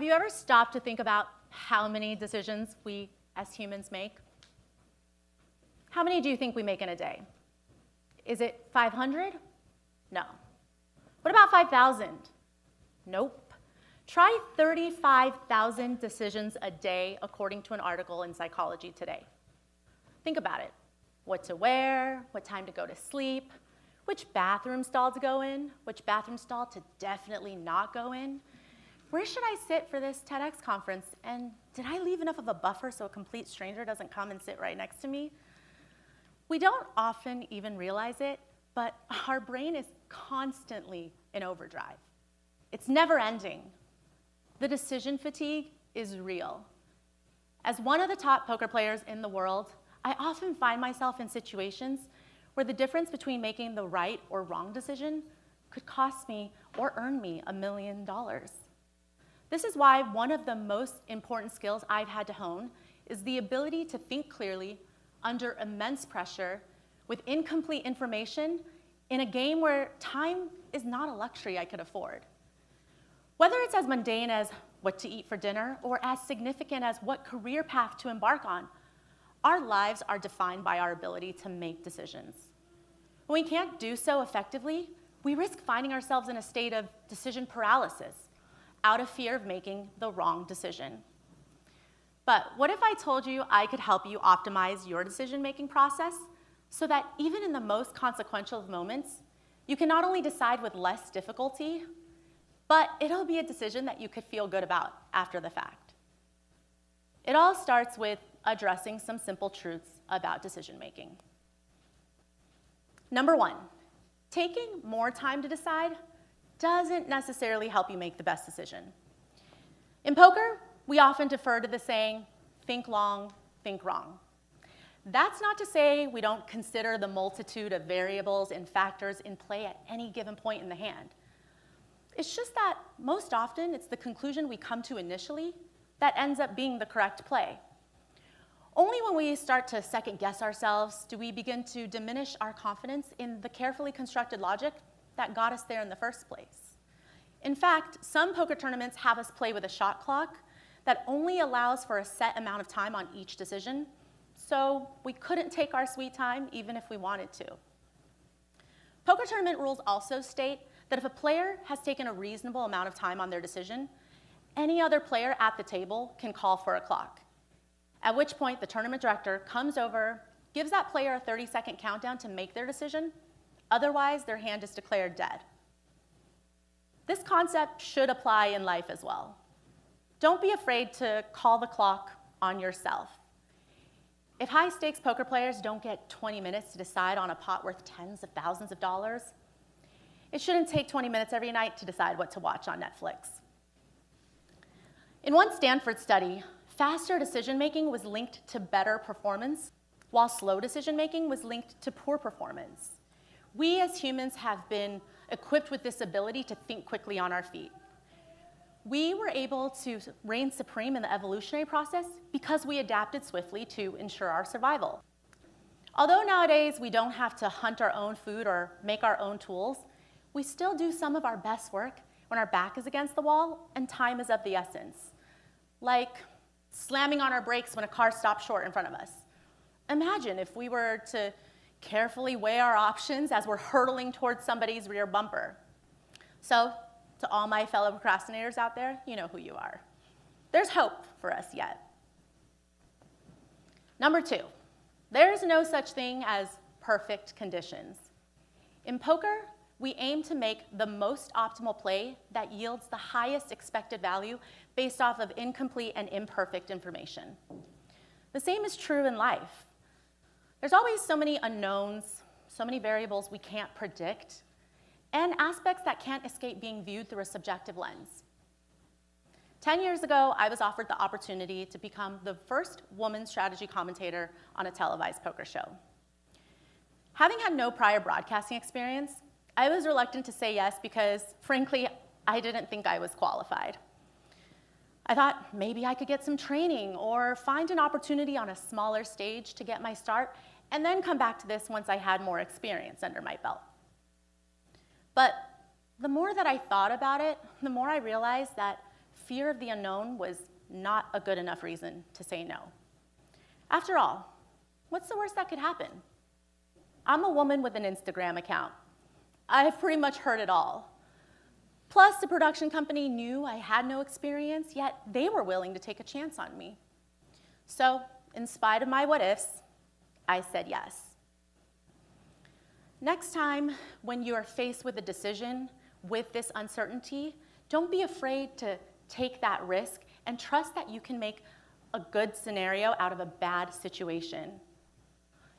Have you ever stopped to think about how many decisions we as humans make? How many do you think we make in a day? Is it 500? No. What about 5,000? Nope. Try 35,000 decisions a day, according to an article in Psychology Today. Think about it. What to wear, what time to go to sleep, which bathroom stall to go in, which bathroom stall to definitely not go in. Where should I sit for this TEDx conference? And did I leave enough of a buffer so a complete stranger doesn't come and sit right next to me? We don't often even realize it, but our brain is constantly in overdrive. It's never ending. The decision fatigue is real. As one of the top poker players in the world, I often find myself in situations where the difference between making the right or wrong decision could cost me or earn me $1 million. This is why one of the most important skills I've had to hone is the ability to think clearly under immense pressure with incomplete information in a game where time is not a luxury I could afford. Whether it's as mundane as what to eat for dinner or as significant as what career path to embark on, our lives are defined by our ability to make decisions. When we can't do so effectively, we risk finding ourselves in a state of decision paralysis out of fear of making the wrong decision. But what if I told you I could help you optimize your decision-making process so that even in the most consequential of moments, you can not only decide with less difficulty, but it'll be a decision that you could feel good about after the fact. It all starts with addressing some simple truths about decision-making. Number one, taking more time to decide doesn't necessarily help you make the best decision. In poker, we often defer to the saying, think long, think wrong. That's not to say we don't consider the multitude of variables and factors in play at any given point in the hand. It's just that most often it's the conclusion we come to initially that ends up being the correct play. Only when we start to second guess ourselves do we begin to diminish our confidence in the carefully constructed logic that got us there in the first place. In fact, some poker tournaments have us play with a shot clock that only allows for a set amount of time on each decision, so we couldn't take our sweet time even if we wanted to. Poker tournament rules also state that if a player has taken a reasonable amount of time on their decision, any other player at the table can call for a clock, at which point the tournament director comes over, gives that player a 30-second countdown to make their decision, otherwise their hand is declared dead. This concept should apply in life as well. Don't be afraid to call the clock on yourself. If high-stakes poker players don't get 20 minutes to decide on a pot worth tens of thousands of dollars, it shouldn't take 20 minutes every night to decide what to watch on Netflix. In one Stanford study, faster decision-making was linked to better performance, while slow decision-making was linked to poor performance. We as humans have been equipped with this ability to think quickly on our feet. We were able to reign supreme in the evolutionary process because we adapted swiftly to ensure our survival. Although nowadays we don't have to hunt our own food or make our own tools, we still do some of our best work when our back is against the wall and time is of the essence, like slamming on our brakes when a car stops short in front of us. Imagine if we were to carefully weigh our options as we're hurtling towards somebody's rear bumper. So, to all my fellow procrastinators out there, you know who you are. There's hope for us yet. Number two, there is no such thing as perfect conditions. In poker, we aim to make the most optimal play that yields the highest expected value based off of incomplete and imperfect information. The same is true in life. There's always so many unknowns, so many variables we can't predict, and aspects that can't escape being viewed through a subjective lens. 10 years ago, I was offered the opportunity to become the first woman strategy commentator on a televised poker show. Having had no prior broadcasting experience, I was reluctant to say yes because, frankly, I didn't think I was qualified. I thought maybe I could get some training or find an opportunity on a smaller stage to get my start and then come back to this once I had more experience under my belt. But the more that I thought about it, the more I realized that fear of the unknown was not a good enough reason to say no. After all, what's the worst that could happen? I'm a woman with an Instagram account. I've pretty much heard it all. Plus, the production company knew I had no experience, yet they were willing to take a chance on me. So, in spite of my what-ifs, I said yes. Next time, when you are faced with a decision with this uncertainty, don't be afraid to take that risk and trust that you can make a good scenario out of a bad situation.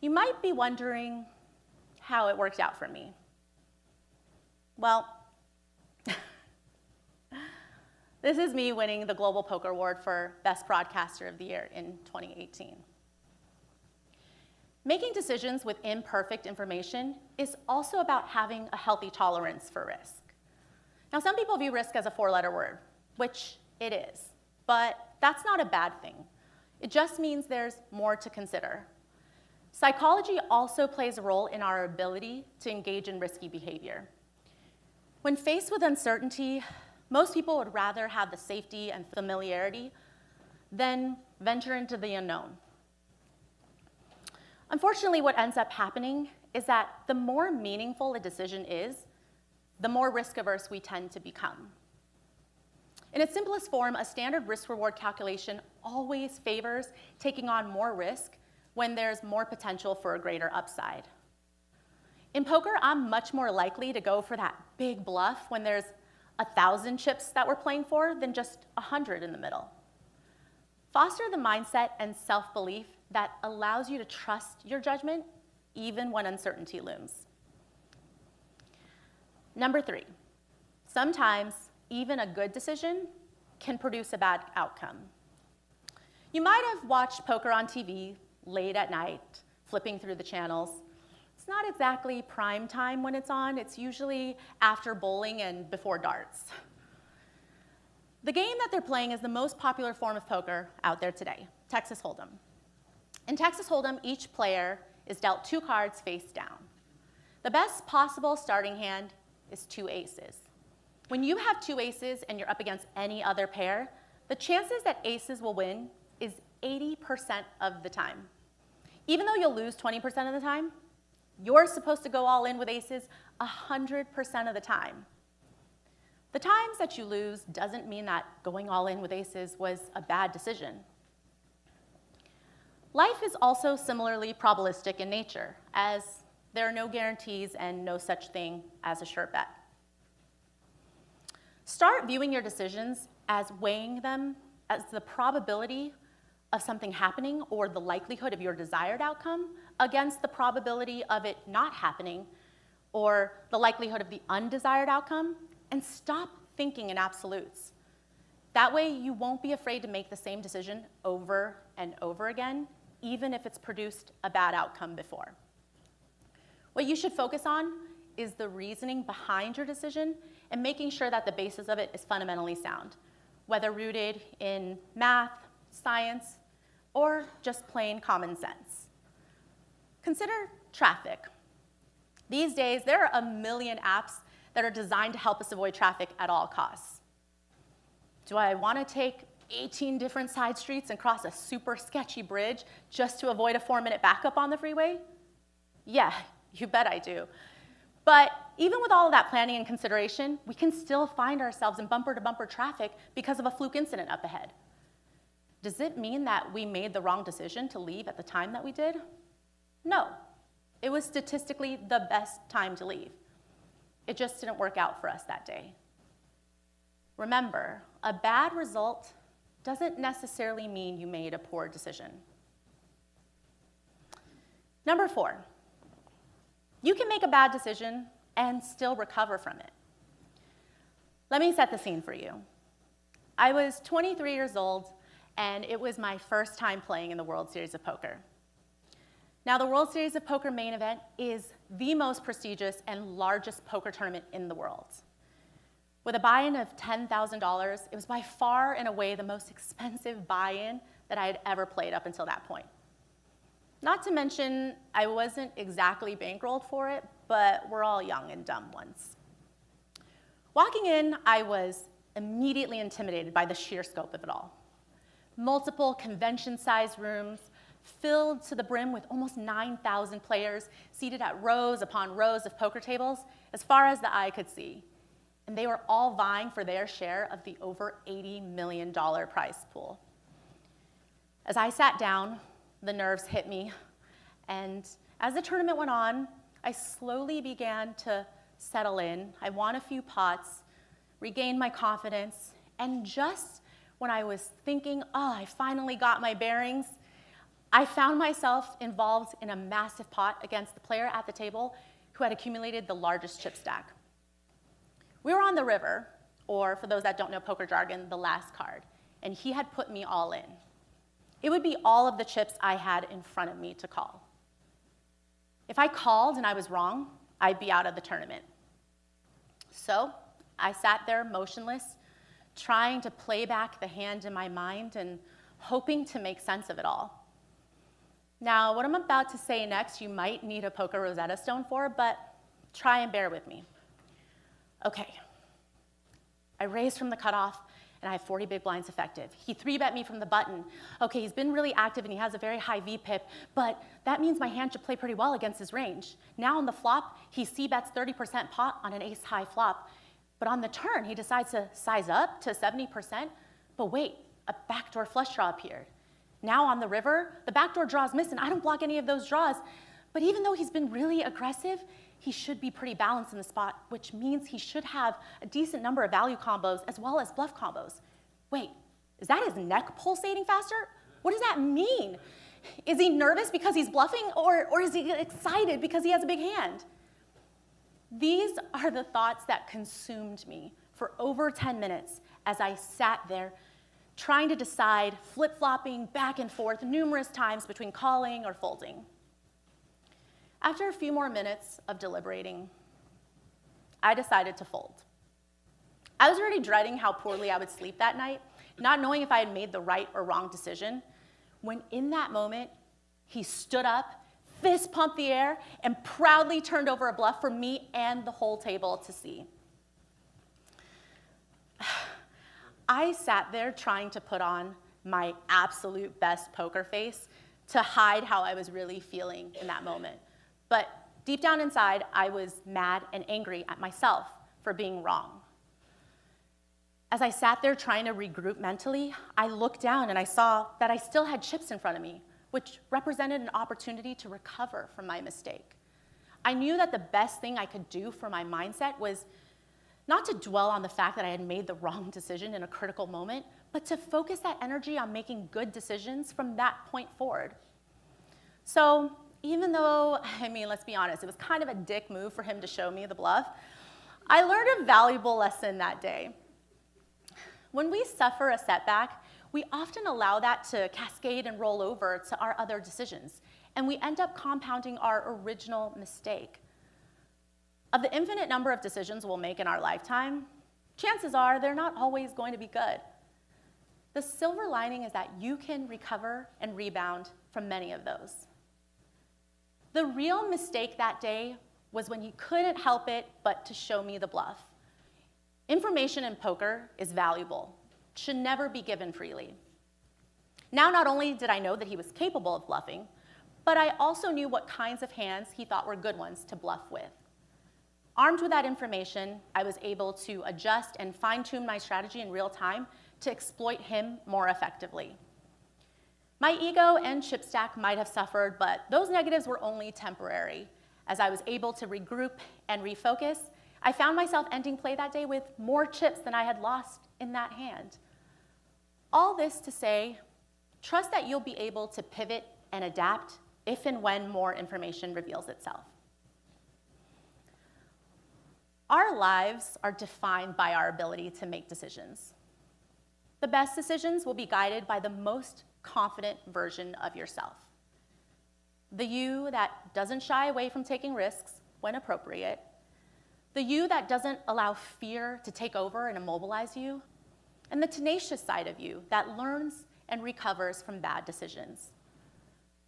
You might be wondering how it worked out for me. Well, this is me winning the Global Poker Award for Best Broadcaster of the Year in 2018. Making decisions with imperfect information is also about having a healthy tolerance for risk. Now, some people view risk as a four-letter word, which it is, but that's not a bad thing. It just means there's more to consider. Psychology also plays a role in our ability to engage in risky behavior. When faced with uncertainty, most people would rather have the safety and familiarity than venture into the unknown. Unfortunately, what ends up happening is that the more meaningful a decision is, the more risk-averse we tend to become. In its simplest form, a standard risk-reward calculation always favors taking on more risk when there's more potential for a greater upside. In poker, I'm much more likely to go for that big bluff when there's 1,000 chips that we're playing for than just 100 in the middle. Foster the mindset and self-belief that allows you to trust your judgment even when uncertainty looms. Number 3, sometimes even a good decision can produce a bad outcome. You might have watched poker on TV late at night, flipping through the channels. It's not exactly prime time when it's on. It's usually after bowling and before darts. The game that they're playing is the most popular form of poker out there today, Texas Hold'em. In Texas Hold'em, each player is dealt 2 cards face down. The best possible starting hand is 2 aces. When you have 2 aces and you're up against any other pair, the chances that aces will win is 80% of the time. Even though you'll lose 20% of the time, you're supposed to go all in with aces 100% of the time. The times that you lose doesn't mean that going all in with aces was a bad decision. Life is also similarly probabilistic in nature, as there are no guarantees and no such thing as a sure bet. Start viewing your decisions as weighing them as the probability of something happening or the likelihood of your desired outcome against the probability of it not happening or the likelihood of the undesired outcome, and stop thinking in absolutes. That way you won't be afraid to make the same decision over and over again, even if it's produced a bad outcome before. What you should focus on is the reasoning behind your decision and making sure that the basis of it is fundamentally sound, whether rooted in math, science, or just plain common sense. Consider traffic. These days, there are a million apps that are designed to help us avoid traffic at all costs. Do I want to take 18 different side streets and cross a super sketchy bridge just to avoid a 4-minute backup on the freeway? Yeah, you bet I do. But even with all of that planning and consideration, we can still find ourselves in bumper-to-bumper traffic because of a fluke incident up ahead. Does it mean that we made the wrong decision to leave at the time that we did? No. It was statistically the best time to leave. It just didn't work out for us that day. Remember, a bad result doesn't necessarily mean you made a poor decision. Number 4, you can make a bad decision and still recover from it. Let me set the scene for you. I was 23 years old, and it was my first time playing in the World Series of Poker. Now, the World Series of Poker main event is the most prestigious and largest poker tournament in the world. With a buy-in of $10,000, it was by far and away the most expensive buy-in that I had ever played up until that point. Not to mention, I wasn't exactly bankrolled for it, but we're all young and dumb once. Walking in, I was immediately intimidated by the sheer scope of it all. Multiple convention-sized rooms filled to the brim with almost 9,000 players seated at rows upon rows of poker tables as far as the eye could see. And they were all vying for their share of the over $80 million prize pool. As I sat down, the nerves hit me, and as the tournament went on, I slowly began to settle in. I won a few pots, regained my confidence, and just when I was thinking, oh, I finally got my bearings, I found myself involved in a massive pot against the player at the table who had accumulated the largest chip stack. We were on the river, or for those that don't know poker jargon, the last card, and he had put me all in. It would be all of the chips I had in front of me to call. If I called and I was wrong, I'd be out of the tournament. So I sat there motionless, trying to play back the hand in my mind and hoping to make sense of it all. Now, what I'm about to say next, you might need a poker Rosetta Stone for, but try and bear with me. Okay, I raised from the cutoff, and I have 40 big blinds effective. He 3-bet me from the button. Okay, he's been really active, and he has a very high VPIP, but that means my hand should play pretty well against his range. Now on the flop, he C-bets 30% pot on an ace-high flop, but on the turn, he decides to size up to 70%, but wait, a backdoor flush draw appeared. Now on the river, the backdoor draw is missing. I don't block any of those draws, but even though he's been really aggressive, he should be pretty balanced in the spot, which means he should have a decent number of value combos as well as bluff combos. Wait, is that his neck pulsating faster? What does that mean? Is he nervous because he's bluffing, or is he excited because he has a big hand? These are the thoughts that consumed me for over 10 minutes as I sat there trying to decide, flip-flopping back and forth numerous times between calling or folding. After a few more minutes of deliberating, I decided to fold. I was already dreading how poorly I would sleep that night, not knowing if I had made the right or wrong decision, when in that moment, he stood up, fist pumped the air, and proudly turned over a bluff for me and the whole table to see. I sat there trying to put on my absolute best poker face to hide how I was really feeling in that moment. But deep down inside, I was mad and angry at myself for being wrong. As I sat there trying to regroup mentally, I looked down and I saw that I still had chips in front of me, which represented an opportunity to recover from my mistake. I knew that the best thing I could do for my mindset was not to dwell on the fact that I had made the wrong decision in a critical moment, but to focus that energy on making good decisions from that point forward. So even though, let's be honest, it was kind of a dick move for him to show me the bluff, I learned a valuable lesson that day. When we suffer a setback, we often allow that to cascade and roll over to our other decisions, and we end up compounding our original mistake. Of the infinite number of decisions we'll make in our lifetime, chances are they're not always going to be good. The silver lining is that you can recover and rebound from many of those. The real mistake that day was when he couldn't help it but to show me the bluff. Information in poker is valuable, should never be given freely. Now, not only did I know that he was capable of bluffing, but I also knew what kinds of hands he thought were good ones to bluff with. Armed with that information, I was able to adjust and fine-tune my strategy in real time to exploit him more effectively. My ego and chip stack might have suffered, but those negatives were only temporary. As I was able to regroup and refocus, I found myself ending play that day with more chips than I had lost in that hand. All this to say, trust that you'll be able to pivot and adapt if and when more information reveals itself. Our lives are defined by our ability to make decisions. The best decisions will be guided by the most confident version of yourself. The you that doesn't shy away from taking risks when appropriate. The you that doesn't allow fear to take over and immobilize you. And the tenacious side of you that learns and recovers from bad decisions.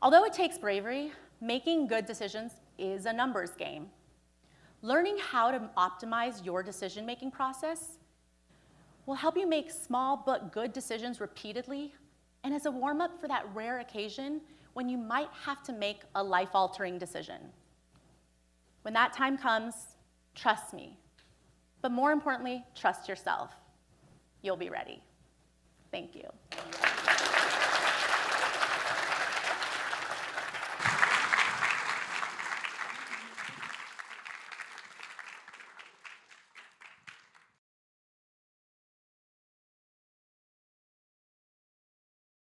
Although it takes bravery, making good decisions is a numbers game. Learning how to optimize your decision-making process will help you make small but good decisions repeatedly and as a warm-up for that rare occasion when you might have to make a life-altering decision. When that time comes, trust me. But more importantly, trust yourself. You'll be ready. Thank you.